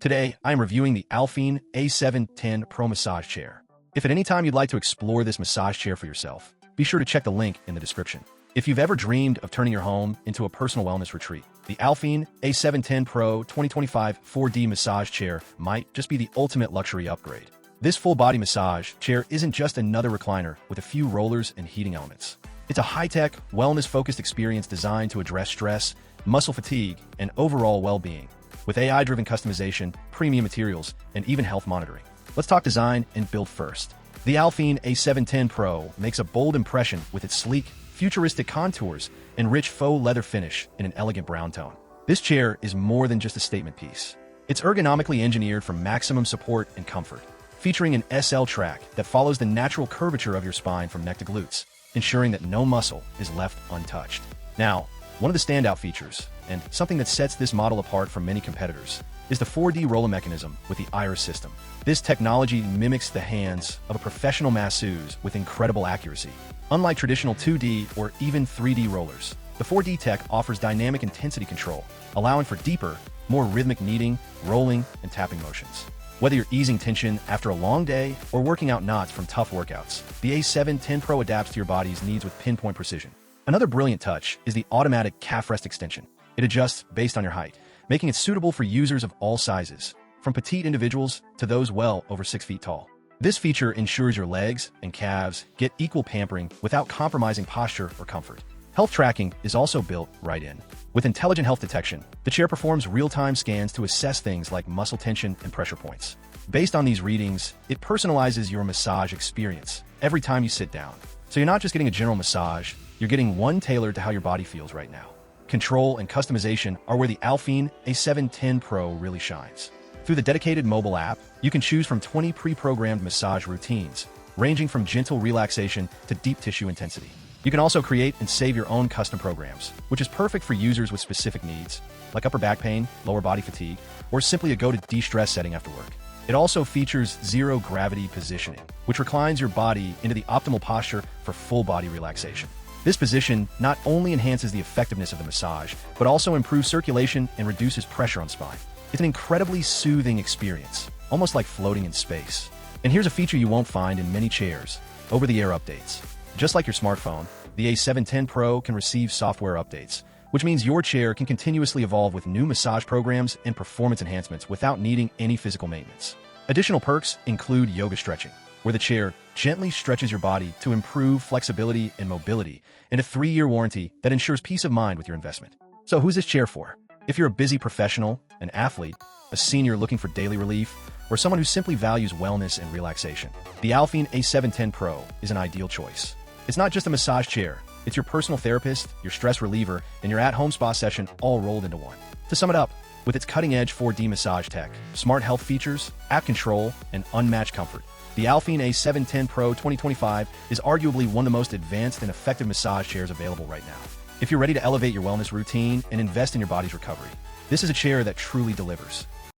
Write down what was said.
Today, I am reviewing the Alfine A710 Pro massage chair. If at any time you'd like to explore this massage chair for yourself, be sure to check the link in the description. If you've ever dreamed of turning your home into a personal wellness retreat, the Alfine A710 Pro 2025 4D massage chair might just be the ultimate luxury upgrade. This full-body massage chair isn't just another recliner with a few rollers and heating elements. It's a high-tech, wellness-focused experience designed to address stress, muscle fatigue, and overall well-being, with AI-driven customization, premium materials, and even health monitoring. Let's talk design and build first. The Alfine A710 Pro makes a bold impression with its sleek, futuristic contours and rich faux leather finish in an elegant brown tone. This chair is more than just a statement piece. It's ergonomically engineered for maximum support and comfort, featuring an SL track that follows the natural curvature of your spine from neck to glutes, ensuring that no muscle is left untouched. Now, one of the standout features, and something that sets this model apart from many competitors, is the 4D roller mechanism with the iris system. This technology mimics the hands of a professional masseuse with incredible accuracy. Unlike traditional 2D or even 3D rollers, the 4D tech offers dynamic intensity control, allowing for deeper, more rhythmic kneading, rolling, and tapping motions. Whether you're easing tension after a long day or working out knots from tough workouts, the A710 Pro adapts to your body's needs with pinpoint precision. Another brilliant touch is the automatic calfrest extension. It adjusts based on your height, making it suitable for users of all sizes, from petite individuals to those well over 6 feet tall. This feature ensures your legs and calves get equal pampering without compromising posture or comfort. Health tracking is also built right in. With intelligent health detection, the chair performs real-time scans to assess things like muscle tension and pressure points. Based on these readings, it personalizes your massage experience every time you sit down. So you're not just getting a general massage, you're getting one tailored to how your body feels right now. Control and customization are where the Alfine A710 Pro really shines. Through the dedicated mobile app, you can choose from 20 pre-programmed massage routines, ranging from gentle relaxation to deep tissue intensity. You can also create and save your own custom programs, which is perfect for users with specific needs, like upper back pain, lower body fatigue, or simply a go-to de-stress setting after work. It also features zero-gravity positioning, which reclines your body into the optimal posture for full-body relaxation. This position not only enhances the effectiveness of the massage, but also improves circulation and reduces pressure on spine. It's an incredibly soothing experience, almost like floating in space. And here's a feature you won't find in many chairs: over-the-air updates. Just like your smartphone, the A710 Pro can receive software updates, which means your chair can continuously evolve with new massage programs and performance enhancements without needing any physical maintenance. Additional perks include yoga stretching, where the chair gently stretches your body to improve flexibility and mobility, and a 3-year warranty that ensures peace of mind with your investment. So who's this chair for? If you're a busy professional, an athlete, a senior looking for daily relief, or someone who simply values wellness and relaxation, the Alfine A710 Pro is an ideal choice. It's not just a massage chair, it's your personal therapist, your stress reliever, and your at-home spa session all rolled into one. To sum it up, with its cutting-edge 4D massage tech, smart health features, app control, and unmatched comfort, the Alfine A710 Pro 2025 is arguably one of the most advanced and effective massage chairs available right now. If you're ready to elevate your wellness routine and invest in your body's recovery, this is a chair that truly delivers.